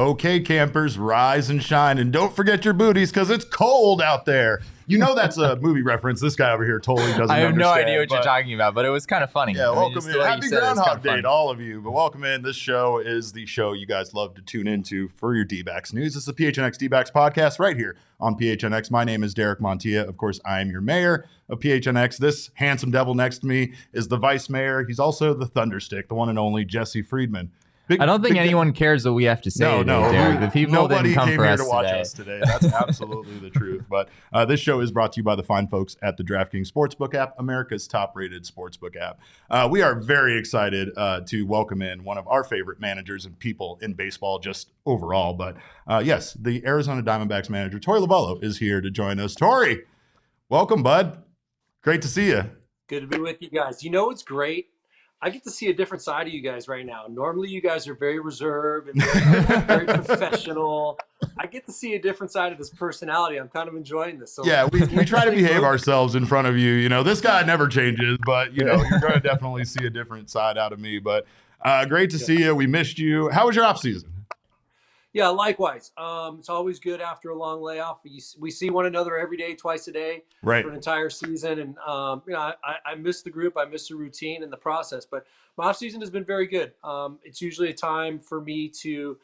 Okay, campers, rise and shine, and don't forget your booties because it's cold out there. You know that's a movie reference. This guy over here totally doesn't I have understand. No idea what you're talking about, but it was kind of funny. Yeah, welcome in. Happy Groundhog Day to all of you. But welcome in. This show is the show you guys love to tune into for your D-backs news. This is the PHNX D-backs podcast right here on PHNX. My name is Derek Montilla. Of course, I am your mayor of PHNX. This handsome devil next to me is the vice mayor. He's also the thunderstick, the one and only Jesse Friedman. I don't think anyone cares what we have to say. No. The people Nobody didn't come came for here us to watch today. us today. That's absolutely the truth. But this show is brought to you by the fine folks at the DraftKings Sportsbook app, America's top-rated sportsbook app. We are very excited to welcome in one of our favorite managers and people in baseball just overall. But yes, the Arizona Diamondbacks manager, Torey Lovullo, is here to join us. Torey, welcome, bud. Great to see you. Good to be with you guys. You know what's great? I get to see a different side of you guys right now. Normally, you guys are very reserved and very professional. I get to see a different side of this personality. I'm kind of enjoying this. So yeah, we try to behave ourselves in front of you. You know, this guy never changes, but, you know, you're going to definitely see a different side out of me. But great to see you. We missed you. How was your off season? Yeah, likewise. It's always good after a long layoff. We see one another every day, twice a day, right, for an entire season. And, you know, I miss the group. I miss the routine and the process. But my off season has been very good. It's usually a time for me to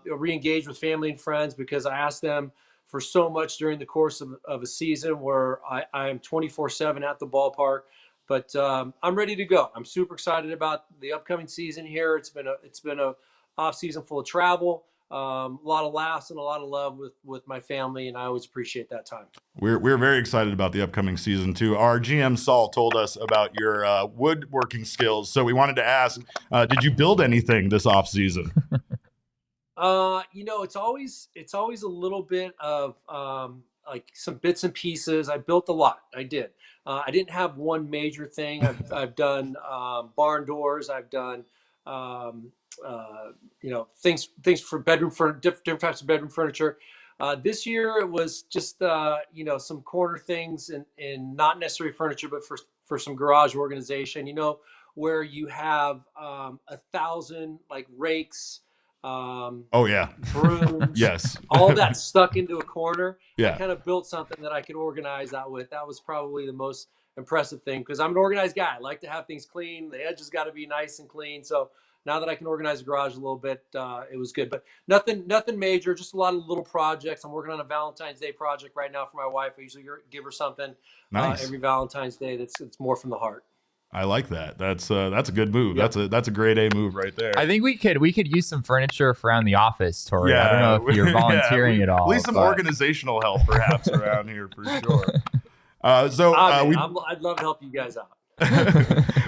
re-engage with family and friends because I ask them for so much during the course of a season where I am 24/7 at the ballpark. But I'm ready to go. I'm super excited about the upcoming season here. It's been a off season full of travel. A lot of laughs and a lot of love with my family, and I always appreciate that time. We're very excited about the upcoming season too. Our GM Saul told us about your woodworking skills, so we wanted to ask, did you build anything this off season? You know, it's always a little bit of like some bits and pieces. I built a lot. I did. I didn't have one major thing. I've done barn doors. I've done you know, things for bedroom for different types of bedroom furniture. This year it was just you know, some corner things and not necessarily furniture, but for some garage organization. You know, where you have 1,000 like rakes. Oh yeah, brooms. Yes. All that stuck into a corner. Yeah. I kind of built something that I could organize that with. That was probably the most impressive thing because I'm an organized guy. I like to have things clean. The edges got to be nice and clean. So now that I can organize the garage a little bit, it was good. But nothing major, just a lot of little projects. I'm working on a Valentine's Day project right now for my wife. I usually give her something every Valentine's Day that's more from the heart. I like that. That's a good move. Yep. That's a grade A move right there. I think we could use some furniture around the office, Torey. Yeah, I don't know if you're volunteering at all. At least some organizational help perhaps around here for sure. I'd love to help you guys out.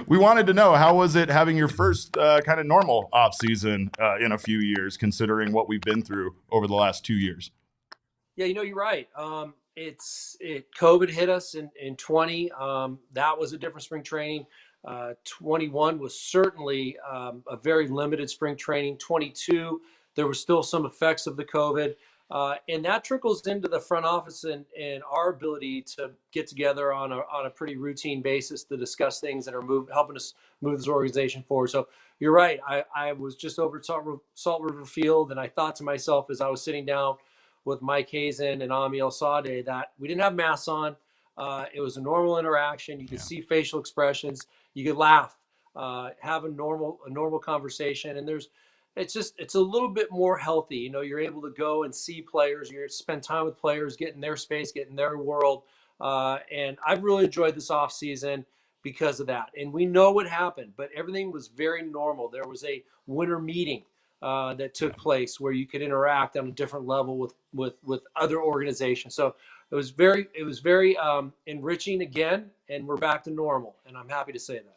We wanted to know, how was it having your first kind of normal off season in a few years, considering what we've been through over the last 2 years? Yeah, you know, you're right. COVID hit us in 20. That was a different spring training. 21 was certainly a very limited spring training. 22, there were still some effects of the COVID. And that trickles into the front office and our ability to get together on a pretty routine basis to discuss things that are helping us move this organization forward. So you're right. I was just over at Salt River Field, and I thought to myself as I was sitting down with Mike Hazen and Ami El Sade that we didn't have masks on. It was a normal interaction. You could see facial expressions. You could laugh, have a normal conversation, and it's a little bit more healthy. You know, you're able to go and see players. You spend time with players, get in their space, get in their world. And I've really enjoyed this off season because of that. And we know what happened, but everything was very normal. There was a winter meeting that took place where you could interact on a different level with other organizations. So it was very enriching again, and we're back to normal. And I'm happy to say that.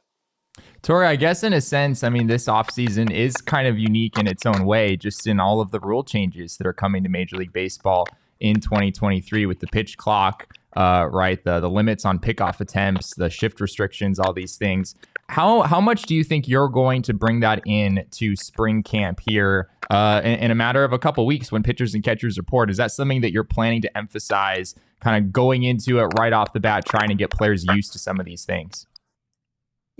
Torey, I guess in a sense, I mean, this offseason is kind of unique in its own way, just in all of the rule changes that are coming to Major League Baseball in 2023 with the pitch clock, right? The limits on pickoff attempts, the shift restrictions, all these things. How much do you think you're going to bring that in to spring camp here in a matter of a couple weeks when pitchers and catchers report? Is that something that you're planning to emphasize, kind of going into it right off the bat, trying to get players used to some of these things?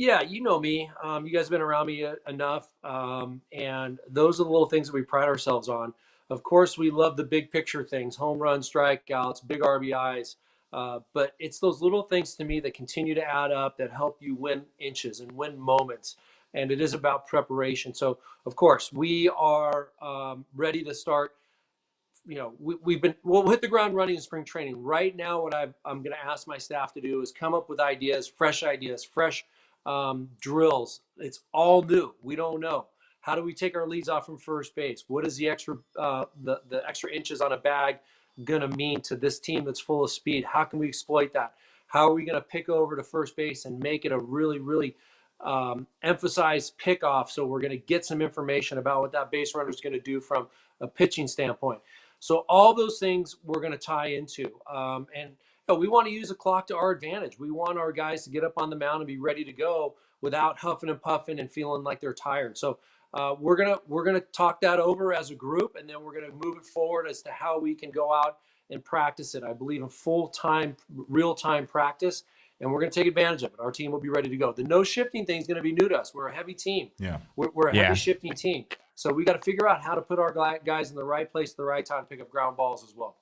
Yeah, you know me. You guys have been around me enough. And those are the little things that we pride ourselves on. Of course, we love the big picture things, home runs, strikeouts, big RBIs. But it's those little things to me that continue to add up that help you win inches and win moments. And it is about preparation. So, of course, we are ready to start. We'll hit the ground running in spring training. Right now, what I'm going to ask my staff to do is come up with ideas, fresh drills. It's all new. We don't know. How do we take our leads off from first base? What is the extra inches on a bag going to mean to this team that's full of speed? How can we exploit that? How are we going to pick over to first base and make it a really emphasized pickoff? So we're going to get some information about what that base runner is going to do from a pitching standpoint. So all those things we're going to tie into. And we want to use the clock to our advantage. We want our guys to get up on the mound and be ready to go without huffing and puffing and feeling like they're tired. So we're gonna talk that over as a group, and then we're gonna move it forward as to how we can go out and practice it. I believe in full-time, real-time practice, and we're gonna take advantage of it. Our team will be ready to go. The no shifting thing is gonna be new to us. We're a heavy team. Yeah, we're a heavy shifting team. So we got to figure out how to put our guys in the right place at the right time to pick up ground balls as well.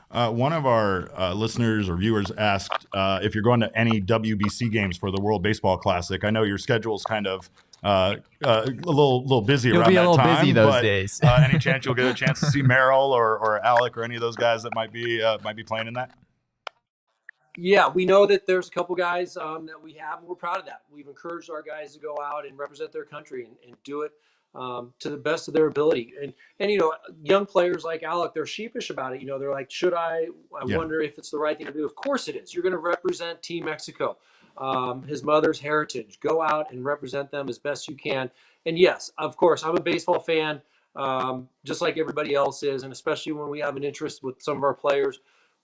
One of our listeners or viewers asked if you're going to any WBC games for the World Baseball Classic. I know your schedule's kind of a little busy You'll around be a that little time. busy those days. Any chance you'll get a chance to see Merrill or Alec or any of those guys that might be playing in that? Yeah, we know that there's a couple guys that we have, and we're proud of that. We've encouraged our guys to go out and represent their country and do it to the best of their ability. And young players like Alec, they're sheepish about it. They're like, should I wonder if it's the right thing to do. Of course it is. You're going to represent Team Mexico, his mother's heritage. Go out and represent them as best you can. And yes, of course, I'm a baseball fan, just like everybody else is. And especially when we have an interest with some of our players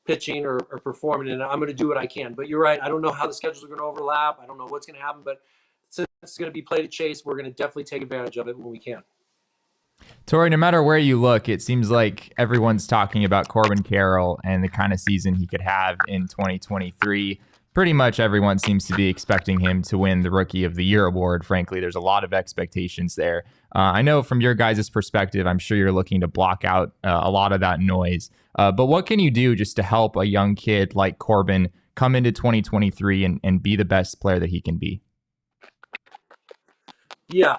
pitching or performing, and I'm going to do what I can. But you're right. I don't know how the schedules are going to overlap. I don't know what's going to happen, but since it's going to be played at Chase, we're going to definitely take advantage of it when we can. Torey, no matter where you look, it seems like everyone's talking about Corbin Carroll and the kind of season he could have in 2023. Pretty much everyone seems to be expecting him to win the Rookie of the Year award. Frankly, there's a lot of expectations there. I know from your guys' perspective, I'm sure you're looking to block out a lot of that noise. But what can you do just to help a young kid like Corbin come into 2023 and be the best player that he can be? Yeah,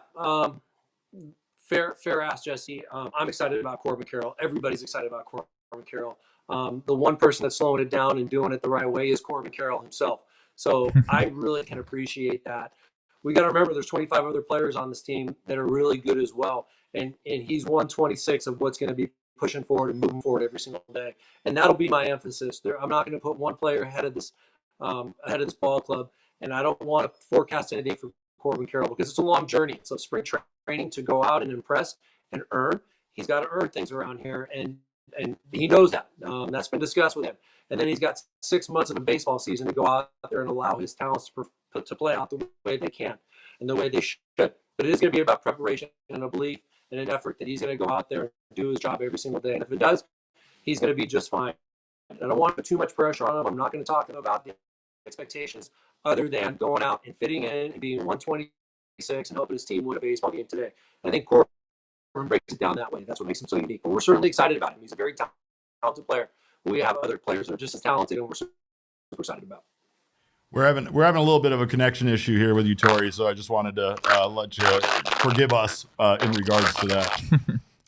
fair ask, Jesse. I'm excited about Corbin Carroll. Everybody's excited about Corbin Carroll. The one person that's slowing it down and doing it the right way is Corbin Carroll himself. So I really can appreciate that. We got to remember there's 25 other players on this team that are really good as well. And he's 126 of what's going to be pushing forward and moving forward every single day. And that'll be my emphasis. I'm not going to put one player ahead of this ball club. And I don't want to forecast anything for Corbin Carroll because it's a long journey. It's a spring training to go out and impress and earn. He's got to earn things around here. And he knows that. That's been discussed with him. And then he's got 6 months of a baseball season to go out there and allow his talents to play out the way they can and the way they should. But it is going to be about preparation and a belief and an effort that he's going to go out there and do his job every single day. And if it does, he's going to be just fine. And I don't want to put too much pressure on him. I'm not going to talk about the expectations other than going out and fitting in and being 126 and helping his team win a baseball game today. And I think Corbin breaks it down that way. That's what makes him so unique. But we're certainly excited about him. He's a very talented player. We have other players that are just as talented, and we're super excited about. We're having a little bit of a connection issue here with you, Torey. So I just wanted to let you forgive us in regards to that.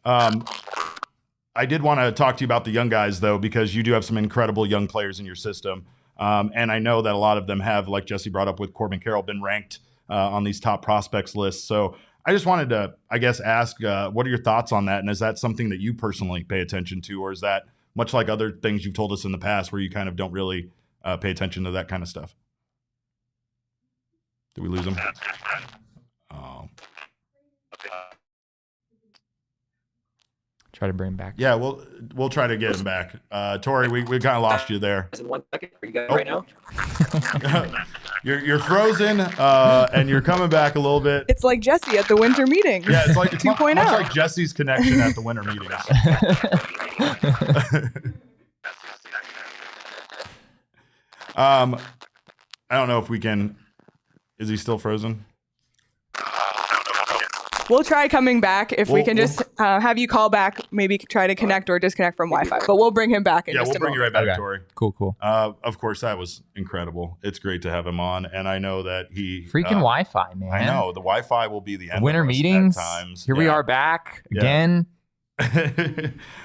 I did want to talk to you about the young guys, though, because you do have some incredible young players in your system. And I know that a lot of them have, like Jesse brought up with Corbin Carroll, been ranked on these top prospects lists. So I just wanted to, I guess, ask, what are your thoughts on that? And is that something that you personally pay attention to? Or is that much like other things you've told us in the past where you kind of don't really pay attention to that kind of stuff? Did we lose him? Oh. Try to bring him back. Yeah, we'll try to get him back. Torey, we kind of lost you there. In 1 second, are you guys right now? You're frozen, and you're coming back a little bit. It's like Jesse at the winter meeting. Yeah, it's like 2.0. much like Jesse's connection at the winter meetings. I don't know if we can Is he still frozen? We'll try coming back if we can just have you call back, maybe try to connect or disconnect from Wi-Fi. But we'll bring him back in just a bring moment. you right back, Okay. Torey. Cool. Of course, that was incredible. It's great to have him on, and I know that he Freaking Wi-Fi, man. I know the Wi-Fi will be the end. Winter meetings. At times. Here we are back again.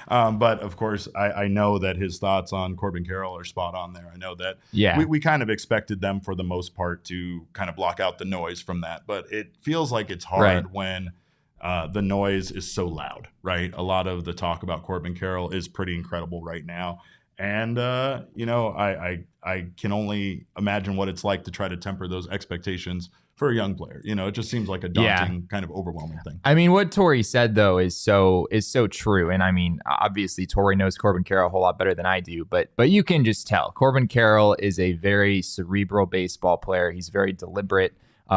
But of course, I know that his thoughts on Corbin Carroll are spot on there. I know that we kind of expected them for the most part to kind of block out the noise from that, but it feels like it's hard when the noise is so loud, right? A lot of the talk about Corbin Carroll is pretty incredible right now. And, I can only imagine what it's like to try to temper those expectations for a young player. It just seems like a daunting, kind of overwhelming thing. I mean, what Torey said, though, is so true. And I mean, obviously, Torey knows Corbin Carroll a whole lot better than I do, but you can just tell. Corbin Carroll is a very cerebral baseball player. He's very deliberate.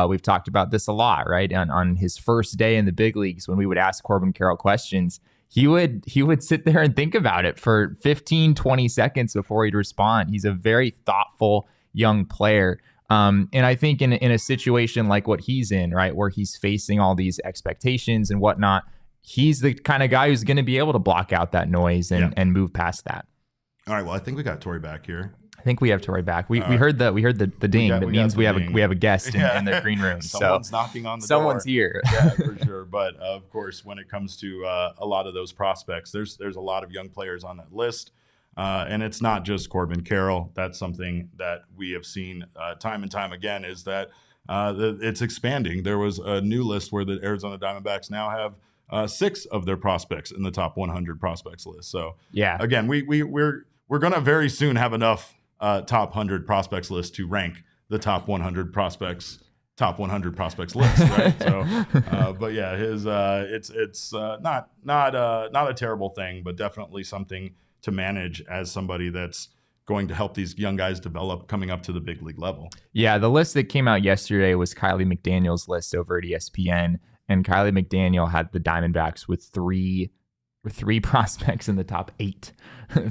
We've talked about this a lot, right? On his first day in the big leagues, when we would ask Corbin Carroll questions, he would sit there and think about it for 15, 20 seconds before he'd respond. He's a very thoughtful young player. And I think in a situation like what he's in, right, where he's facing all these expectations and whatnot, he's the kind of guy who's going to be able to block out that noise and move past that. All right. Well, I think we got Torey back here. I think we have Torey back. We heard the ding. That means we have a guest in the green room. Someone's knocking on the door. Someone's here. Yeah, for sure. But of course, when it comes to a lot of those prospects, there's a lot of young players on that list. And it's not just Corbin Carroll. That's something that we have seen time and time again, is that it's expanding. There was a new list where the Arizona Diamondbacks now have 6 of their prospects in the top 100 prospects list. So again, we're going to very soon have enough top 100 prospects list to rank the top 100 prospects list, right? So, but yeah, his it's not a terrible thing, but definitely something to manage as somebody that's going to help these young guys develop coming up to the big league level. Yeah, the list that came out yesterday was Kiley McDaniel's list over at ESPN, and Kiley McDaniel had the Diamondbacks with three prospects in the top 8.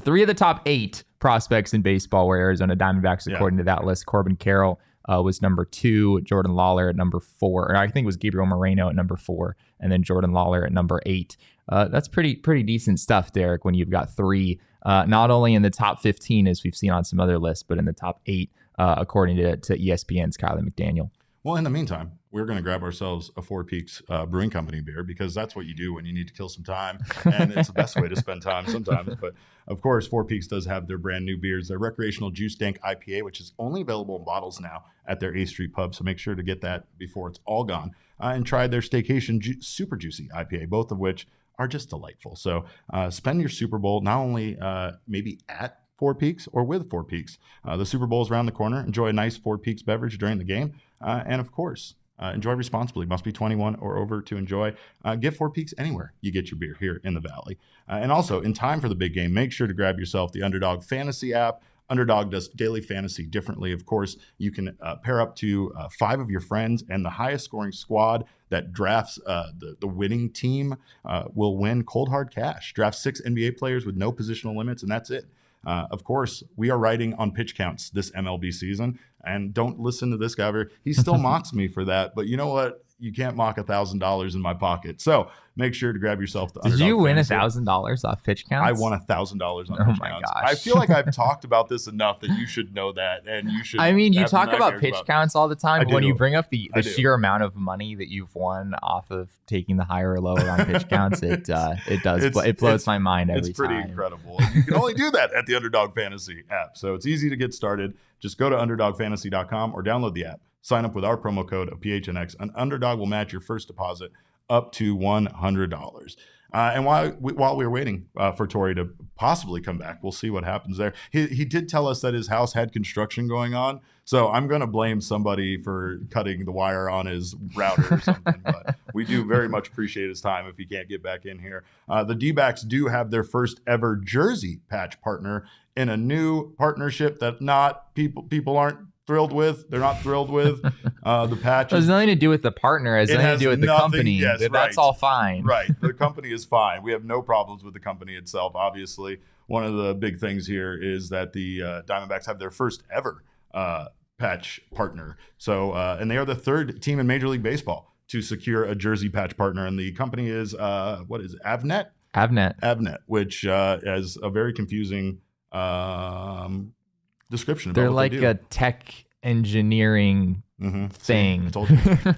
3 of the top 8 prospects in baseball were Arizona Diamondbacks, according to that list. Corbin Carroll was number 2, Jordan Lawler at number 4, or I think it was Gabriel Moreno at number 4, and then Jordan Lawler at number 8. That's pretty decent stuff, Derek, when you've got 3, not only in the top 15 as we've seen on some other lists, but in the top 8, according to ESPN's Kiley McDaniel. Well, in the meantime, we're going to grab ourselves a Four Peaks Brewing Company beer, because that's what you do when you need to kill some time, and it's the best way to spend time sometimes. But of course, Four Peaks does have their brand new beers, their recreational Juice Dank IPA, which is only available in bottles now at their A Street pub. So make sure to get that before it's all gone, and try their Staycation Super Juicy IPA, both of which are just delightful. So spend your Super Bowl not only maybe at Four Peaks or with Four Peaks. The Super Bowl is around the corner. Enjoy a nice Four Peaks beverage during the game. And of course, enjoy responsibly. Must be 21 or over to enjoy. Get Four Peaks anywhere you get your beer here in the Valley. And also, in time for the big game, make sure to grab yourself the Underdog Fantasy app. Underdog does daily fantasy differently. Of course, you can pair up to 5 of your friends, and the highest scoring squad that drafts the winning team will win cold hard cash. Draft 6 NBA players with no positional limits, and that's it. Of course, we are riding on pitch counts this MLB season, and don't listen to this guy over here. He still mocks me for that, but you know what? You can't mock $1,000 in my pocket. So make sure to grab yourself the Underdog. Did you win Fantasy. $1,000 off pitch counts? I won $1,000 on pitch Oh my counts. gosh. I feel like I've talked about this enough that you should know that, and you should. I mean, you have talk about nightmares pitch counts all the time, but when do. you bring up the I do. sheer amount of money that you've won off of taking the higher or lower on pitch counts, it blows my mind every time. It's pretty incredible. You can only do that at the Underdog Fantasy app. So it's easy to get started. Just go to UnderdogFantasy.com or download the app. Sign up with our promo code of PHNX, and Underdog will match your first deposit up to $100. And while we were waiting for Torey to possibly come back, we'll see what happens there. He did tell us that his house had construction going on, so I'm going to blame somebody for cutting the wire on his router or something. But we do very much appreciate his time if he can't get back in here. The D-backs do have their first ever jersey patch partner in a new partnership that people aren't thrilled with. They're not thrilled with the patch. It has nothing to do with the partner. It has nothing to do with the company. Yes, That's all fine. Right. The company is fine. We have no problems with the company itself. Obviously, one of the big things here is that the Diamondbacks have their first ever patch partner. So, and they are the third team in Major League Baseball to secure a jersey patch partner. And the company is, what is it? Avnet, which has a very confusing description about They're what like they do. a tech engineering thing. See,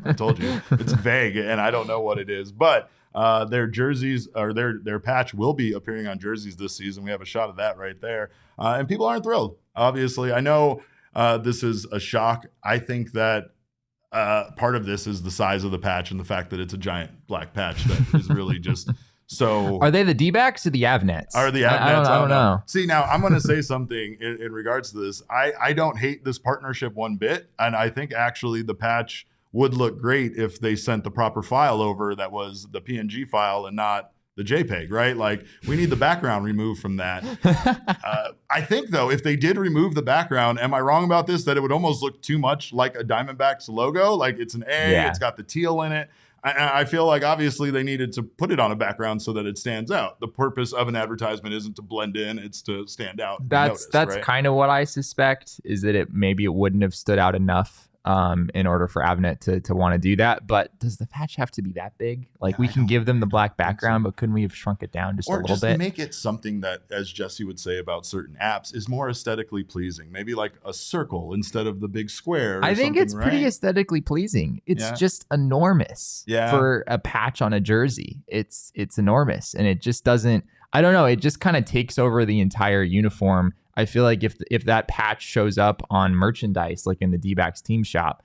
I told you. It's vague, and I don't know what it is. But their jerseys or their patch will be appearing on jerseys this season. We have a shot of that right there. And people aren't thrilled. Obviously, I know this is a shock. I think that part of this is the size of the patch and the fact that it's a giant black patch that is really just so. Are they the D-backs or the Avnets? Are the Avnets? I don't know. See, now I'm going to say something in regards to this. I don't hate this partnership one bit. And I think actually the patch would look great if they sent the proper file over that was the PNG file and not the JPEG, right? Like we need the background removed from that. I think though, if they did remove the background, am I wrong about this? That it would almost look too much like a Diamondbacks logo. Like it's an A, It's got the teal in it. I feel like obviously they needed to put it on a background so that it stands out. The purpose of an advertisement isn't to blend in; it's to stand out. That's right? kind of what I suspect is that it wouldn't have stood out enough in order for Avnet to want to do that. But does the patch have to be that big? Like we can give them the black background, but couldn't we have shrunk it down just a little bit? Or just make it something that, as Jesse would say about certain apps, is more aesthetically pleasing. Maybe like a circle instead of the big square. I think it's pretty aesthetically pleasing. It's just enormous for a patch on a jersey. It's enormous, and it just doesn't. I don't know. It just kind of takes over the entire uniform. I feel like if that patch shows up on merchandise, like in the D-backs team shop,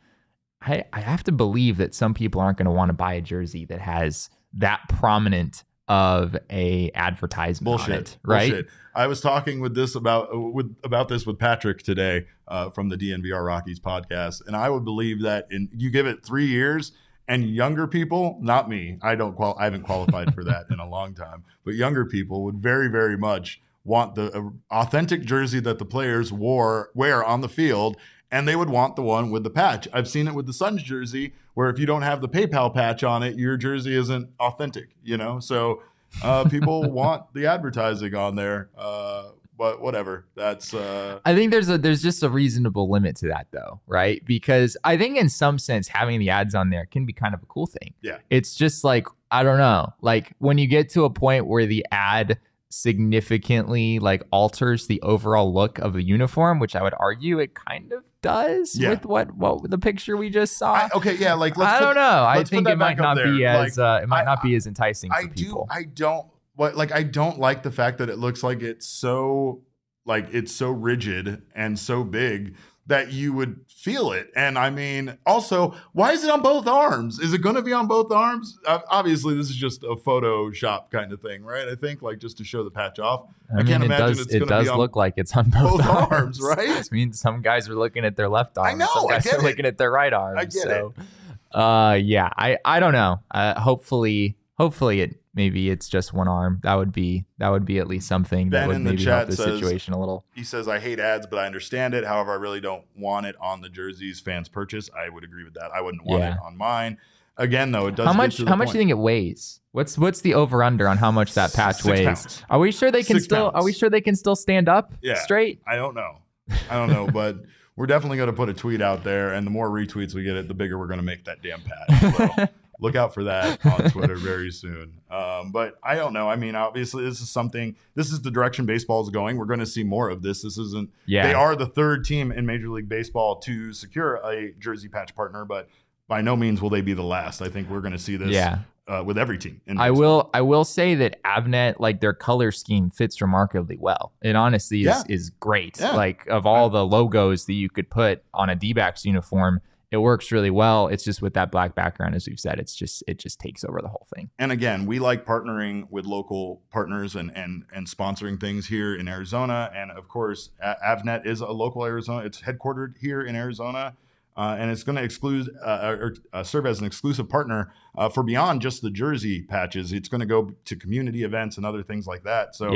I have to believe that some people aren't going to want to buy a jersey that has that prominent of a advertisement on it, right? Bullshit. I was talking about this with Patrick today from the DNVR Rockies podcast, and I would believe that you give it 3 years. And younger people, not me, I haven't qualified for that in a long time, but younger people would very, very much want the authentic jersey that the players wear on the field, and they would want the one with the patch. I've seen it with the Suns jersey, where if you don't have the PayPal patch on it, your jersey isn't authentic, So people want the advertising on there. But whatever. That's I think there's just a reasonable limit to that though, right? Because I think in some sense having the ads on there can be kind of a cool thing. Yeah. It's just like, I don't know, like when you get to a point where the ad significantly like alters the overall look of the uniform, which I would argue it kind of does with what the picture we just saw. I don't know. I think it might not be as as enticing for people. I don't like the fact that it looks like it's so rigid and so big that you would feel it. And I mean, also, why is it on both arms? Is it going to be on both arms? Obviously, this is just a Photoshop kind of thing, right? I think just to show the patch off. I can't imagine it's going to be on it does look like it's on both arms, right? I mean, some guys are looking at their left arm. I know. Some guys are looking at their right arm. I get it. I don't know. Hopefully maybe it's just one arm. That would be at least something that would maybe help the situation a little. He says, I hate ads, but I understand it. However, I really don't want it on the jerseys fans purchase. I would agree with that. I wouldn't want it on mine. Again, though, it does. How much do you think it weighs? What's the over under on how much that patch 6 weighs? pounds. Are we sure they can still stand up straight? I don't know, but we're definitely going to put a tweet out there, and the more retweets we get, the bigger we're going to make that damn patch. So look out for that on Twitter very soon. But I don't know. I mean, obviously, this is the direction baseball is going. We're going to see more of this. This isn't. They are the third team in Major League Baseball to secure a jersey patch partner, but by no means will they be the last. I think we're going to see this with every team. I will say that Avnet, like their color scheme fits remarkably well. It honestly is great. Yeah. Like of all the logos that you could put on a D-backs uniform, it works really well. It's just with that black background, as we've said, it just takes over the whole thing. And again, we like partnering with local partners and sponsoring things here in Arizona. And of course, Avnet is a local Arizona. It's headquartered here in Arizona. And it's going to serve as an exclusive partner for beyond just the jersey patches. It's going to go to community events and other things like that. So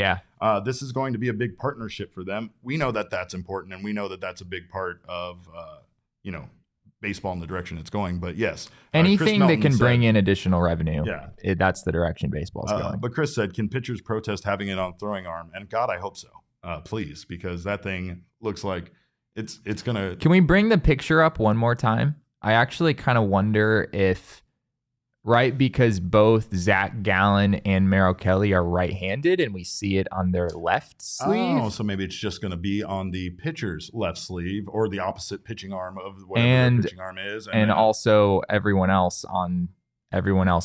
this is going to be a big partnership for them. We know that that's important, and we know that that's a big part of baseball in the direction it's going. But yes, anything that can bring in additional revenue, that's the direction baseball's going. But Chris said, can pitchers protest having it on throwing arm? And God, I hope so. Please, because that thing looks like it's gonna. Can we bring the picture up one more time? I actually kind of wonder if, right, because both Zach Gallen and Merrill Kelly are right-handed, and we see it on their left sleeve. Oh, so maybe it's just going to be on the pitcher's left sleeve or the opposite pitching arm of whatever their pitching arm is, and also everyone else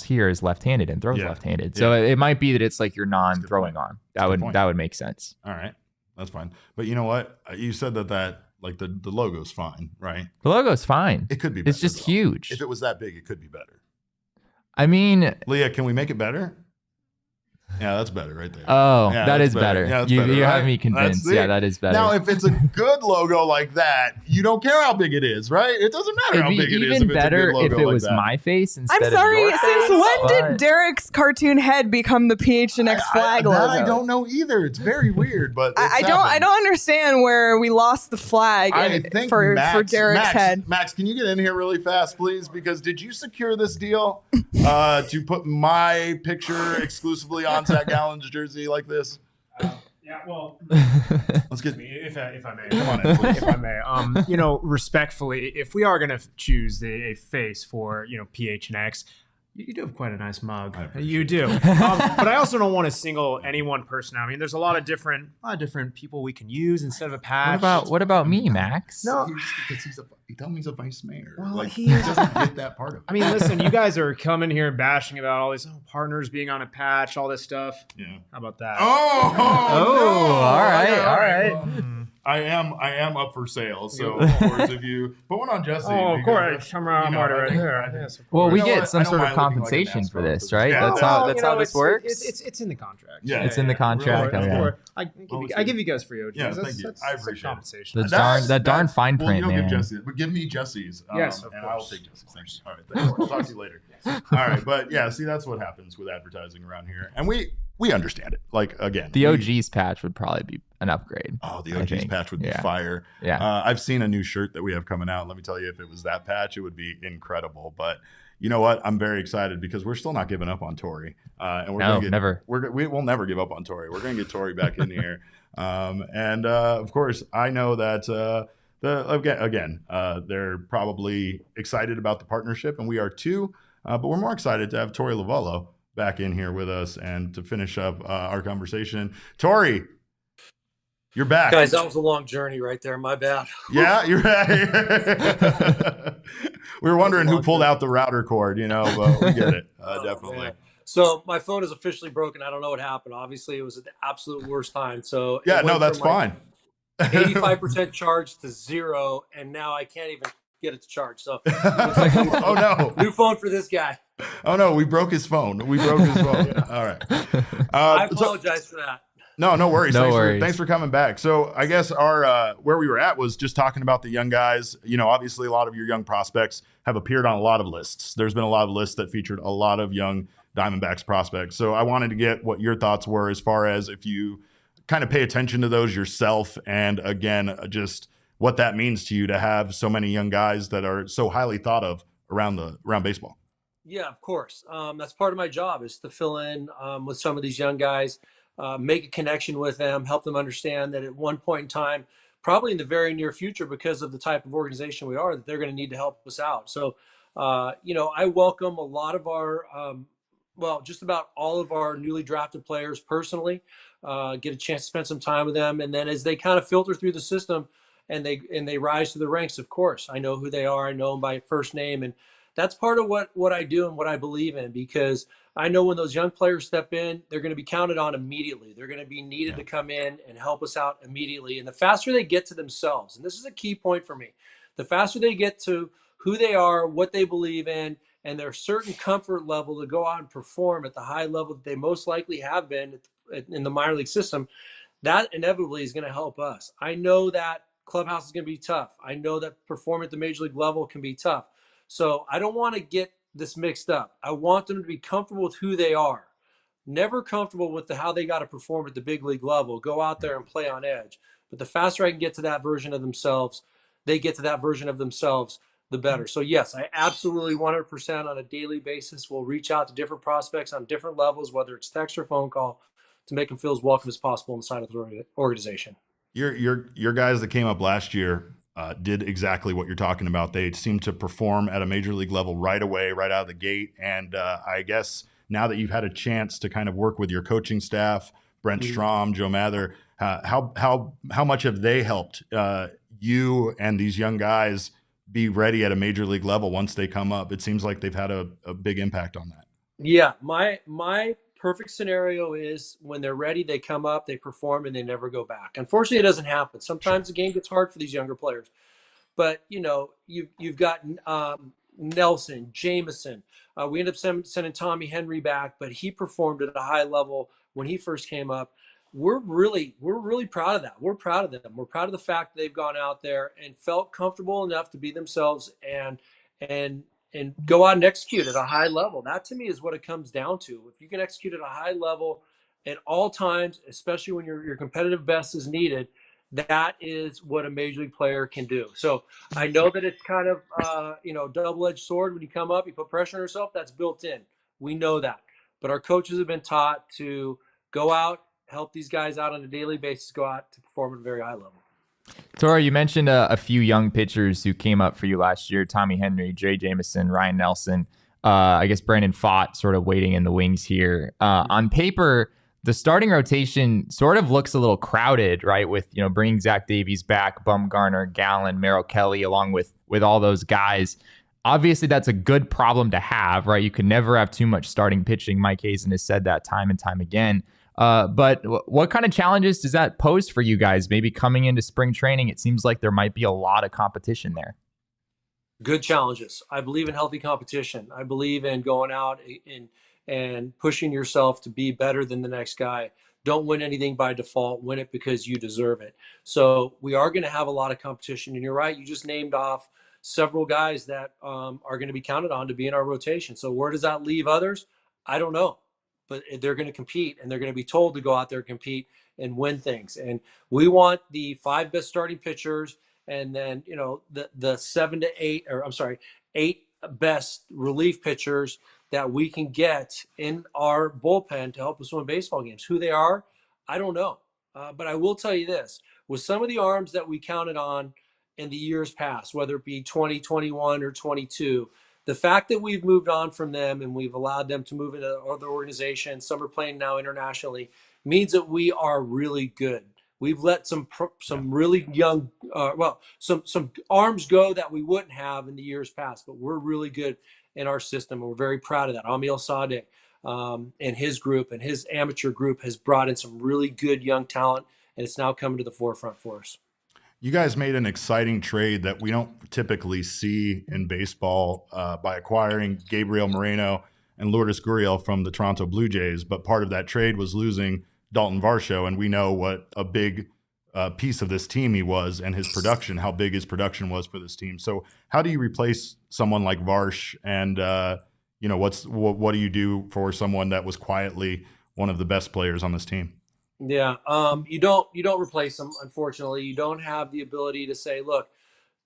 here is left-handed and throws left-handed. So it might be that it's like your non-throwing arm. That would make sense. All right, that's fine. But you know what? You said that like the logo's fine, right? The logo's fine. It could be better. It's just huge. If it was that big, it could be better. I mean, Leah, can we make it better? Yeah, that's better right there. Oh, yeah, that is better. Yeah, you right? have me convinced. Yeah, that is better. Now, if it's a good logo like that, you don't care how big it is, right? It doesn't matter how big it is. It'd be even better if it was my face instead of your face. Since when did Derek's cartoon head become the PHNX flag logo? I don't know either. It's very weird, but I don't understand where we lost the flag for Derek's head. Max, can you get in here really fast, please? Because did you secure this deal to put my picture exclusively on Zach Gallen's jersey like this? Yeah, well, let's get if I may, come on in, please. If I may, respectfully, if we are going to choose a face for PHNX, you do have quite a nice mug. You do, but I also don't want to single any one person out. I mean, there's a lot of different people we can use instead of a patch. What about me, Max? No, because he told me he's a vice mayor. Well, like he doesn't get that part of it. I mean, listen, you guys are coming here and bashing about all these partners being on a patch, all this stuff. Yeah, how about that? Oh, no. All right. Well, I am up for sale. So of course, if you put one on Jesse. Oh, of course, I'm already right here. Yes, of course. Well, we get some sort of compensation for this, right? Yeah. That's how this works. It's in the contract. Yeah, it's in the contract. I give you guys free OGs. Yeah, thank you. I appreciate compensation. That darn fine print, man. Give me Jesse's. Yes, of and course. I'll take Jesse's. Thanks. All right, thanks. We'll talk to you later. All right, but yeah, see, that's what happens with advertising around here, and we understand it. Like, again, the OG's patch would probably be an upgrade. Oh, the OG's patch would be fire. Yeah. I've seen a new shirt that we have coming out. Let me tell you, if it was that patch, it would be incredible. But you know what? I'm very excited because we're still not giving up on Torey. And never. We will never give up on Torey. We're going to get Torey back in here. And of course, I know that they're probably excited about the partnership, and we are too. But we're more excited to have Torey Lovullo back in here with us and to finish up our conversation. Torey, you're back. Guys, that was a long journey right there. My bad. Yeah, you're right. We were wondering who pulled out the router cord, but we get it. Definitely. Man. So my phone is officially broken. I don't know what happened. Obviously, it was at the absolute worst time. So yeah, no, that's fine. 85% charge to 0, and now I can't even get it to charge. So oh no, new phone for this guy. Oh no, we broke his phone. All right. I apologize for that. No worries. No worries. Thanks for coming back. So I guess our where we were at was just talking about the young guys. Obviously a lot of your young prospects have appeared on a lot of lists. There's been a lot of lists that featured a lot of young Diamondbacks prospects. So I wanted to get what your thoughts were as far as if you kind of pay attention to those yourself, and again, just what that means to you to have so many young guys that are so highly thought of around baseball. Yeah, of course. That's part of my job, is to fill in with some of these young guys, make a connection with them, help them understand that at one point in time, probably in the very near future, because of the type of organization we are, that they're going to need to help us out. So, I welcome a lot of our, just about all of our newly drafted players personally, get a chance to spend some time with them. And then as they kind of filter through the system and they rise to the ranks, of course, I know who they are. I know them by first name. And that's part of what I do and what I believe in, because I know when those young players step in, they're going to be counted on immediately. They're going to be needed to come in and help us out immediately. And the faster they get to themselves, and this is a key point for me, the faster they get to who they are, what they believe in, and their certain comfort level to go out and perform at the high level that they most likely have been in the minor league system, that inevitably is going to help us. I know that clubhouse is going to be tough. I know that performing at the major league level can be tough. So I don't want to get this mixed up. I want them to be comfortable with who they are. Never comfortable with how they got to perform at the big league level, go out there and play on edge. But the faster I can get to that version of themselves, they get to that version of themselves, the better. So yes, I absolutely 100% on a daily basis will reach out to different prospects on different levels, whether it's text or phone call, to make them feel as welcome as possible inside of the organization. Your guys that came up last year did exactly what you're talking about. They seemed to perform at a major league level right away, right out of the gate. And I guess now that you've had a chance to kind of work with your coaching staff, Brent Strom, Joe Mather, how much have they helped you and these young guys be ready at a major league level once they come up? It seems like they've had a big impact on that. Yeah, my perfect scenario is when they're ready, they come up, they perform, and they never go back. Unfortunately, it doesn't happen. Sometimes the game gets hard for these younger players. But, you've got Nelson, Jameson. We ended up sending Tommy Henry back, but he performed at a high level when he first came up. We're really proud of that. We're proud of them. We're proud of the fact that they've gone out there and felt comfortable enough to be themselves and go out and execute at a high level. That to me is what it comes down to. If you can execute at a high level at all times, especially when your competitive best is needed, that is what a major league player can do. So I know that it's kind of double-edged sword. When you come up, you put pressure on yourself. That's built in. We know that. But our coaches have been taught to go out, help these guys out on a daily basis, go out to perform at a very high level. Torey, you mentioned a few young pitchers who came up for you last year: Tommy Henry, Jay Jameson, Ryan Nelson. I guess Brandon Pfaadt sort of waiting in the wings here. On paper, the starting rotation sort of looks a little crowded, right? With bringing Zach Davies back, Bumgarner, Gallen, Merrill Kelly, along with all those guys. Obviously, that's a good problem to have, right? You can never have too much starting pitching. Mike Hazen has said that time and time again. But what kind of challenges does that pose for you guys? Maybe coming into spring training, it seems like there might be a lot of competition there. Good challenges. I believe in healthy competition. I believe in going out and pushing yourself to be better than the next guy. Don't win anything by default. Win it because you deserve it. So we are going to have a lot of competition. And you're right. You just named off several guys that are going to be counted on to be in our rotation. So where does that leave others? I don't know. But they're going to compete, and they're going to be told to go out there and compete and win things. And we want the 5 best starting pitchers, and then the 7 to 8, or I'm sorry, 8 best relief pitchers that we can get in our bullpen to help us win baseball games. Who they are, I don't know. But I will tell you this: with some of the arms that we counted on in the years past, whether it be 2021 or 22. The fact that we've moved on from them and we've allowed them to move into other organizations, some are playing now internationally, means that we are really good. We've let some really young, some arms go that we wouldn't have in the years past, but we're really good in our system, and we're very proud of that. Amil Sadeh and his group and his amateur group has brought in some really good young talent, and it's now coming to the forefront for us. You guys made an exciting trade that we don't typically see in baseball by acquiring Gabriel Moreno and Lourdes Gurriel from the Toronto Blue Jays. But part of that trade was losing Daulton Varsho, and we know what a big piece of this team he was, and his production, how big his production was for this team. So how do you replace someone like Varsh, and what do you do for someone that was quietly one of the best players on this team? Yeah, you don't replace him. Unfortunately, you don't have the ability to say, "Look,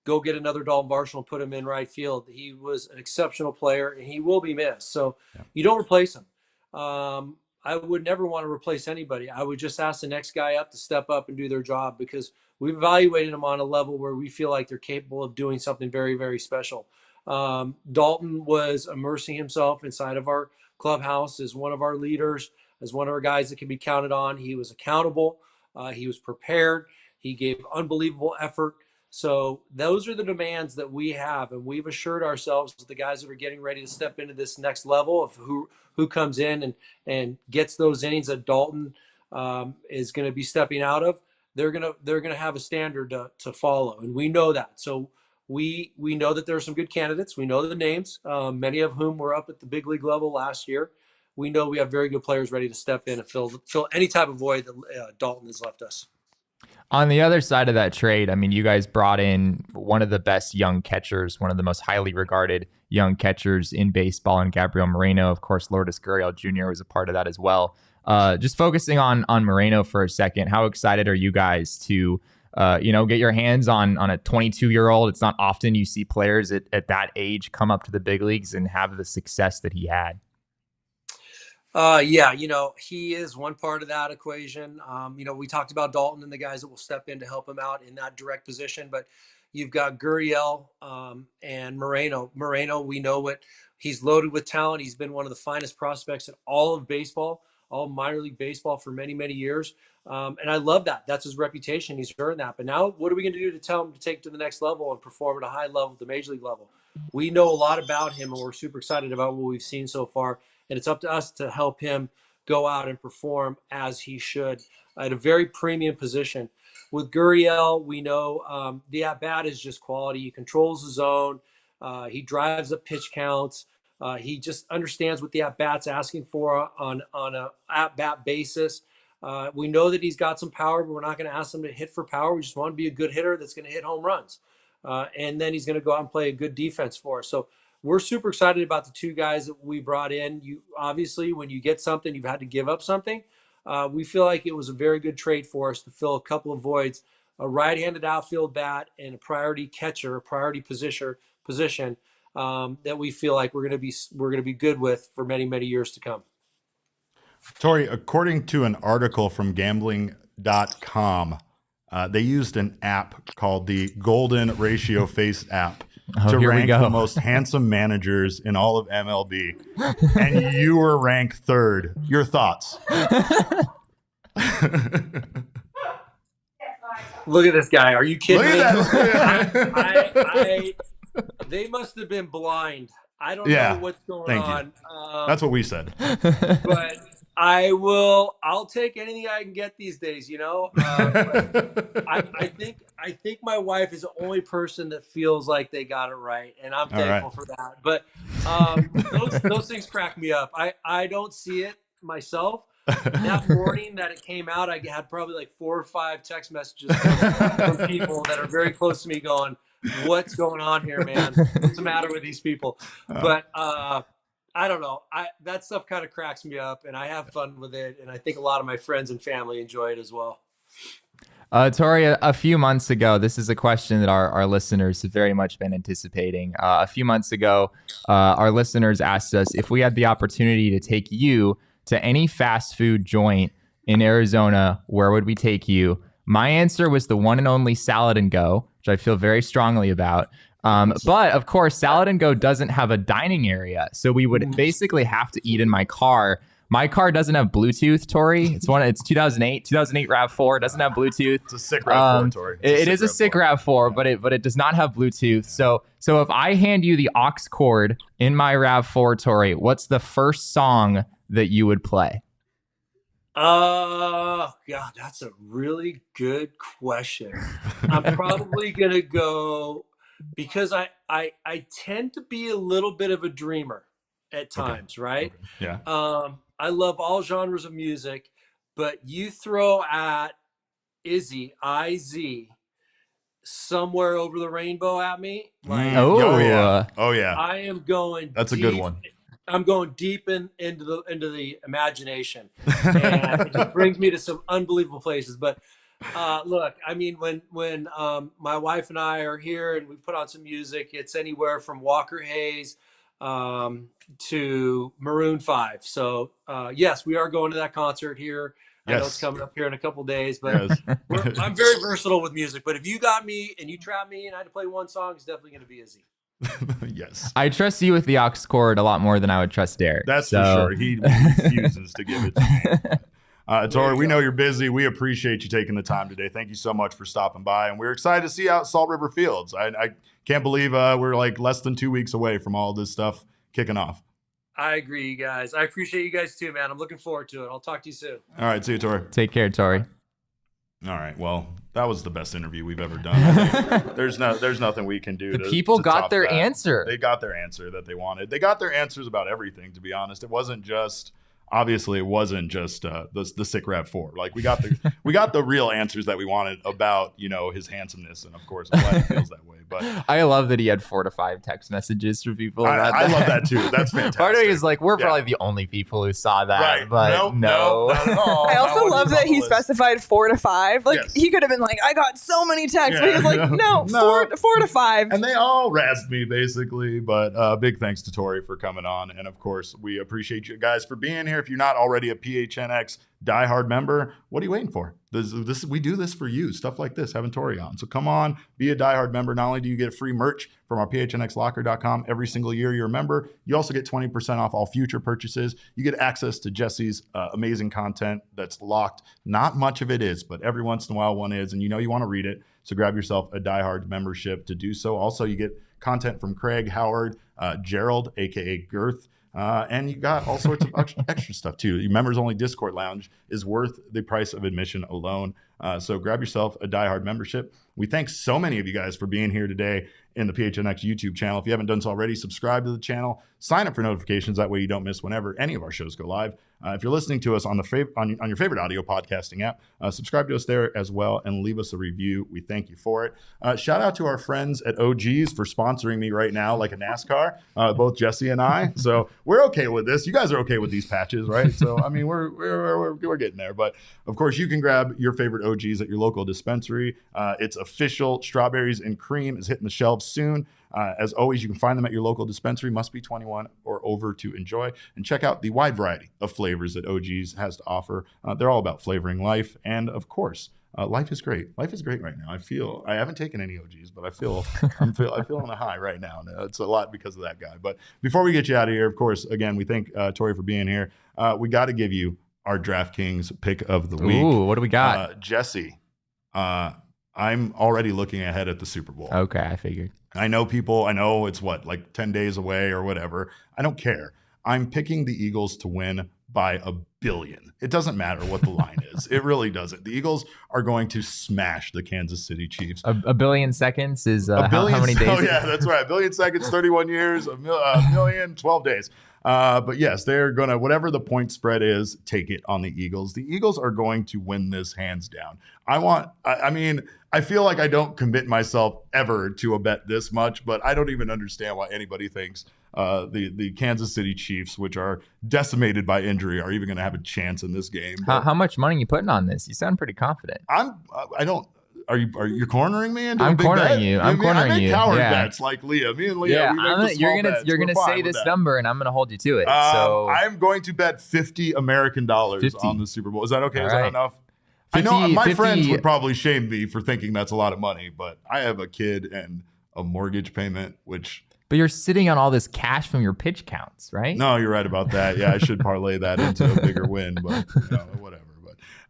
go get another Daulton Varsho and put him in right field." He was an exceptional player, and he will be missed. So you don't replace him. I would never want to replace anybody. I would just ask the next guy up to step up and do their job, because we've evaluated them on a level where we feel like they're capable of doing something very, very special. Daulton was immersing himself inside of our clubhouse as one of our leaders, as one of our guys that can be counted on. He was accountable. He was prepared. He gave unbelievable effort. So those are the demands that we have, and we've assured ourselves that the guys that are getting ready to step into this next level of who comes in and gets those innings that Daulton is going to be stepping out of, they're gonna have a standard to follow, and we know that. So we know that there are some good candidates. We know the names, many of whom were up at the big league level last year. We know we have very good players ready to step in and fill any type of void that Daulton has left us. On the other side of that trade, I mean, you guys brought in one of the best young catchers, one of the most highly regarded young catchers in baseball, and Gabriel Moreno. Of course, Lourdes Gurriel Jr. was a part of that as well. Just focusing on Moreno for a second, how excited are you guys to get your hands on a 22-year-old? It's not often you see players at that age come up to the big leagues and have the success that he had. Yeah, he is one part of that equation. We talked about Daulton and the guys that will step in to help him out in that direct position, but you've got Gurriel and Moreno. Moreno, we know what he's loaded with talent. He's been one of the finest prospects in all of baseball, all minor league baseball for many, many years. And I love that. That's his reputation. He's earned that. But now what are we going to do to tell him to take to the next level and perform at a high level at the major league level? We know a lot about him, and we're super excited about what we've seen so far. And it's up to us to help him go out and perform as he should at a very premium position. With Gurriel, we know the at-bat is just quality. He controls the zone. He drives up pitch counts. He just understands what the at-bat's asking for on a at-bat basis. We know that he's got some power, but we're not going to ask him to hit for power. We just want to be a good hitter that's going to hit home runs. And then he's going to go out and play a good defense for us. So we're super excited about the two guys that we brought in. You obviously, when you get something, you've had to give up something. We feel like it was a very good trade for us to fill a couple of voids, a right-handed outfield bat and a priority catcher, a priority position that we feel like we're going to be good with for many, many years to come. Torey, according to an article from gambling.com, they used an app called the Golden Ratio Face app to rank the most handsome managers in all of MLB. And you were ranked third. Your thoughts? Look at this guy. Are you kidding me? That. They must have been blind. I don't know what's going on. That's what we said. But I'll take anything I can get these days, I think my wife is the only person that feels like they got it right, and I'm thankful for that. But those things crack me up. I don't see it myself. That morning that it came out, I had probably like 4 or 5 text messages from people that are very close to me going, "What's going on here, man? What's the matter with these people?" But I don't know. That stuff kind of cracks me up, and I have fun with it, and I think a lot of my friends and family enjoy it as well. Torey, a few months ago, this is a question that our listeners have very much been anticipating. A few months ago, our listeners asked us if we had the opportunity to take you to any fast food joint in Arizona, where would we take you? My answer was the one and only Salad and Go, which I feel very strongly about. But of course, Salad and Go doesn't have a dining area, so we would basically have to eat in my car. My car doesn't have Bluetooth, Torey. It's 2008 RAV4. Doesn't have Bluetooth. It's a sick RAV4, Torey. It is a sick RAV4, but it does not have Bluetooth. So if I hand you the aux cord in my RAV4, Torey, what's the first song that you would play? God, that's a really good question. I'm probably gonna go because I tend to be a little bit of a dreamer at times, right? Okay. Yeah. I love all genres of music, but you throw at Izzy, I-Z, Somewhere Over the Rainbow at me. Like, oh yeah. I am going. That's deep, a good one. I'm going deep into the imagination, and it just brings me to some unbelievable places. But look, I mean, when my wife and I are here and we put on some music, it's anywhere from Walker Hayes to Maroon 5. So yes, we are going to that concert here. I know it's coming up here in a couple days, but I'm very versatile with music. But if you got me and you trap me and I had to play one song, it's definitely going to be Izzy. Yes. I trust you with the aux cord a lot more than I would trust Derek. That's for sure. He refuses to give it to me. Torey, we know you're busy. We appreciate you taking the time today. Thank you so much for stopping by. And we're excited to see you out at Salt River Fields. I can't believe we're like less than 2 weeks away from all this stuff kicking off. I agree, you guys. I appreciate you guys too, man. I'm looking forward to it. I'll talk to you soon. All right. See you, Torey. Take care, Torey. All right. Well, that was the best interview we've ever done. There's nothing we can do. The people got their answer. They got their answer that they wanted. They got their answers about everything, to be honest. It wasn't just the sick RAV4. Like we got the real answers that we wanted about, his handsomeness, and of course I'm glad it feels that way. But I love that he had 4 to 5 text messages from people. I love that too. That's fantastic. Part of me is like, we're probably the only people who saw that, right. But no. Not at all. I also love that he specified 4 to 5. Like he could have been like, I got so many texts, but he was like, no, 4 to 5. And they all razzed me basically. But big thanks to Torey for coming on, and of course we appreciate you guys for being here. here. If you're not already a PHNX diehard member, what are you waiting for? We do this for you, stuff like this, having Torey on. So come on, be a diehard member. Not only do you get free merch from our phnxlocker.com every single year you're a member, you also get 20% off all future purchases. You get access to Jesse's amazing content that's locked. Not much of it is, but every once in a while one is, and you want to read it. So grab yourself a diehard membership to do so. Also, you get content from Craig, Howard, Gerald, aka Girth, and you got all sorts of extra stuff too. Your members only Discord lounge is worth the price of admission alone. So grab yourself a diehard membership. We thank so many of you guys for being here today in the PHNX YouTube channel. If you haven't done so already, subscribe to the channel, sign up for notifications. That way you don't miss whenever any of our shows go live. If you're listening to us on your favorite audio podcasting app, subscribe to us there as well and leave us a review. We thank you for it. Shout out to our friends at OGs for sponsoring me right now like a NASCAR, both Jesse and I. So we're okay with this. You guys are okay with these patches, right? So, I mean, we're getting there. But, of course, you can grab your favorite OGs at your local dispensary. It's official. Strawberries and cream is hitting the shelves soon. As always, you can find them at your local dispensary. Must be 21 or over to enjoy. And check out the wide variety of flavors that OGs has to offer. They're all about flavoring life. And, of course, life is great. Life is great right now. I haven't taken any OGs, but I'm feeling a high right now. It's a lot because of that guy. But before we get you out of here, of course, again, we thank Torey for being here. We got to give you our DraftKings pick of the week. Ooh, what do we got? Jesse, I'm already looking ahead at the Super Bowl. Okay, I figured. I know it's like 10 days away or whatever. I don't care. I'm picking the Eagles to win by 1 billion. It doesn't matter what the line is. It really doesn't. The Eagles are going to smash the Kansas City Chiefs. A billion seconds is how many days? Oh, yeah, that's right. 1 billion seconds, 31 years, a million, 12 days. But yes, they're going to, whatever the point spread is, take it on the Eagles. The Eagles are going to win this hands down. I feel like I don't commit myself ever to a bet this much, but I don't even understand why anybody thinks the Kansas City Chiefs, which are decimated by injury, are even going to have a chance in this game. How much money are you putting on this? You sound pretty confident. Are you cornering me? I'm cornering you. I'm cornering you. Coward bets like Leah. Me and Leah. Yeah, you're gonna say this number, and I'm gonna hold you to it. So I'm going to bet $50 American on the Super Bowl. Is that okay? Is that enough? 50, I know my 50, friends would probably shame me for thinking that's a lot of money, but I have a kid and a mortgage payment, which. But you're sitting on all this cash from your pitch counts, right? No, you're right about that. Yeah, I should parlay that into a bigger win, but whatever.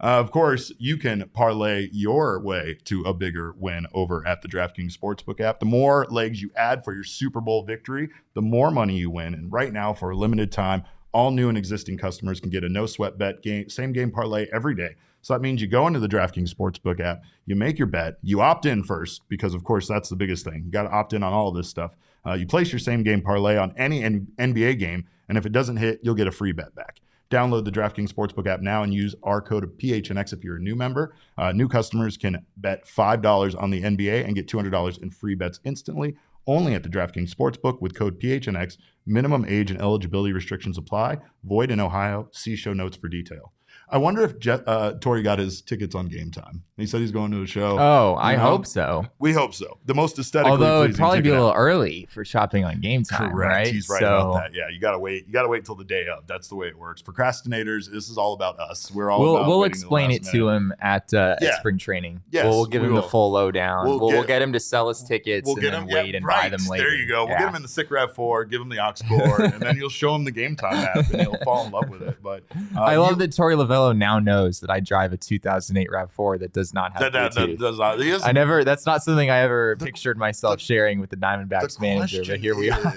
Of course, you can parlay your way to a bigger win over at the DraftKings Sportsbook app. The more legs you add for your Super Bowl victory, the more money you win. And right now, for a limited time, all new and existing customers can get a no-sweat bet same game parlay every day. So that means you go into the DraftKings Sportsbook app, you make your bet, you opt in first, because, of course, that's the biggest thing. You got to opt in on all of this stuff. You place your same game parlay on any NBA game, and if it doesn't hit, you'll get a free bet back. Download the DraftKings Sportsbook app now and use our code of PHNX if you're a new member. New customers can bet $5 on the NBA and get $200 in free bets instantly, only at the DraftKings Sportsbook with code PHNX. Minimum age and eligibility restrictions apply. Void in Ohio. See show notes for detail. I wonder if Torey got his tickets on Game Time. He said he's going to a show. Oh, I hope so. We hope so. The most aesthetically Although it'd probably be a little out. Early for shopping on Game Time. Correct. Right? He's right about that. Yeah, you gotta wait. You gotta wait till the day of. That's the way it works. Procrastinators. This is all about us. We'll explain it to him at spring training. Yes, we'll give him the full lowdown. We'll get him to sell his tickets and then wait and buy them later. There you go. We'll get him in the Sick Rev 4, give him the aux cord, and then you'll show him the Game Time app, and he'll fall in love with it. But I love that Torey Lovullo now knows that I drive a 2008 RAV4 that does not have Bluetooth. That does not. That's not something I ever pictured myself sharing with the Diamondbacks manager, but here we are.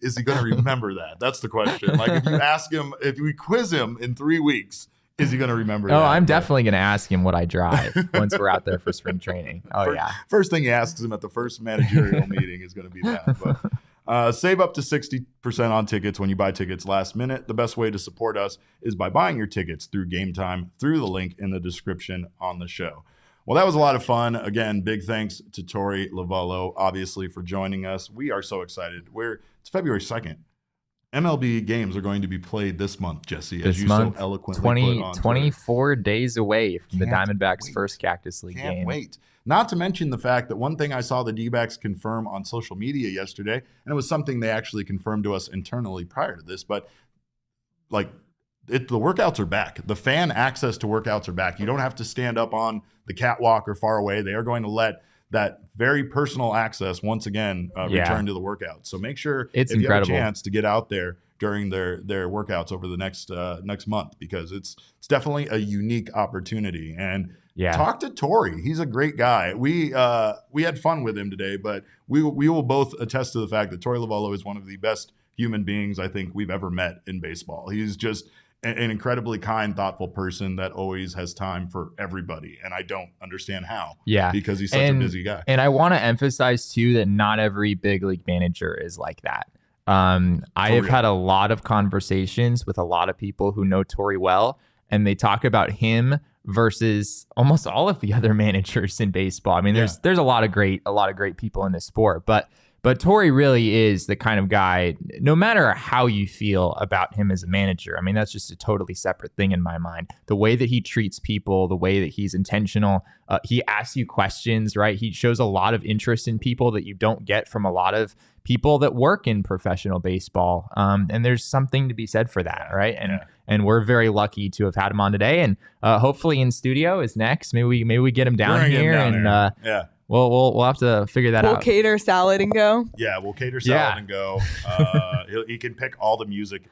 Is he going to remember that? That's the question. Like, if you ask him, if we quiz him in 3 weeks, is he going to remember that? Oh, I'm definitely going to ask him what I drive once we're out there for spring training. First thing he asks him at the first managerial meeting is going to be that. But save up to 60% on tickets when you buy tickets last minute. The best way to support us is by buying your tickets through Game Time through the link in the description on the show. Well, that was a lot of fun. Again, big thanks to Torey Lovullo, obviously, for joining us. We are so excited. It's February 2nd. MLB games are going to be played this month, Jesse, as you so eloquently put on 24 days away from the Diamondbacks' first Cactus League game. Can't wait. Not to mention the fact that one thing I saw the D-backs confirm on social media yesterday, and it was something they actually confirmed to us internally prior to this, but like the workouts are back. The fan access to workouts are back. You don't have to stand up on the catwalk or far away. They are going to let that very personal access once again return to the workouts. So make sure it's if incredible. You have a chance to get out there during their workouts over the next month, because it's definitely a unique opportunity. And talk to Torey. He's a great guy. We had fun with him today, but we will both attest to the fact that Torey Lovullo is one of the best human beings I think we've ever met in baseball. He's just an incredibly kind, thoughtful person that always has time for everybody. And I don't understand how. Yeah. Because he's such a busy guy. And I want to emphasize too that not every big league manager is like that. I have had a lot of conversations with a lot of people who know Torey well, and they talk about him versus almost all of the other managers in baseball. I mean, there's a lot of great people in this sport, but Torey really is the kind of guy, no matter how you feel about him as a manager. I mean, that's just a totally separate thing in my mind. The way that he treats people, the way that he's intentional, he asks you questions, right? He shows a lot of interest in people that you don't get from a lot of people that work in professional baseball. And there's something to be said for that, right? And we're very lucky to have had him on today. And hopefully in studio is next. Maybe we get him down here. We'll have to figure that out. We'll cater salad and go. Yeah, we'll cater salad and go. He can pick all the music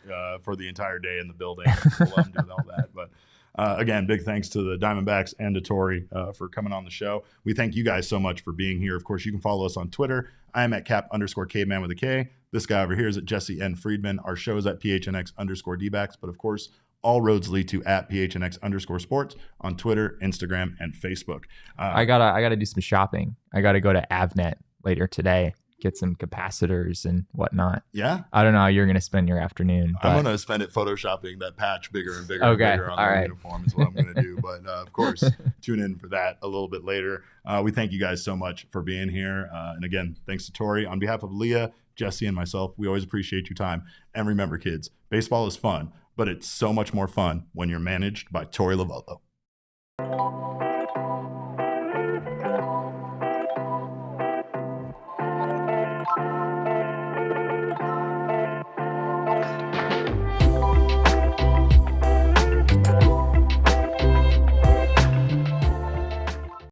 for the entire day in the building. We'll let him do all that. But again, big thanks to the Diamondbacks and to Torey for coming on the show. We thank you guys so much for being here. Of course, you can follow us on Twitter. I am at Cap_Caveman with a K. This guy over here is at Jesse N. Friedman. Our show is at PHNX_DBacks. But of course, all roads lead to at PHNX_sports on Twitter, Instagram, and Facebook. I gotta do some shopping. I gotta go to Avnet later today, get some capacitors and whatnot. Yeah. I don't know how you're gonna spend your afternoon. I'm gonna spend it photoshopping that patch bigger and bigger and bigger on the uniform is what I'm gonna do. But of course, tune in for that a little bit later. We thank you guys so much for being here. And again, thanks to Torey. On behalf of Leah, Jesse, and myself, we always appreciate your time. And remember, kids, baseball is fun, but it's so much more fun when you're managed by Torey Lovullo.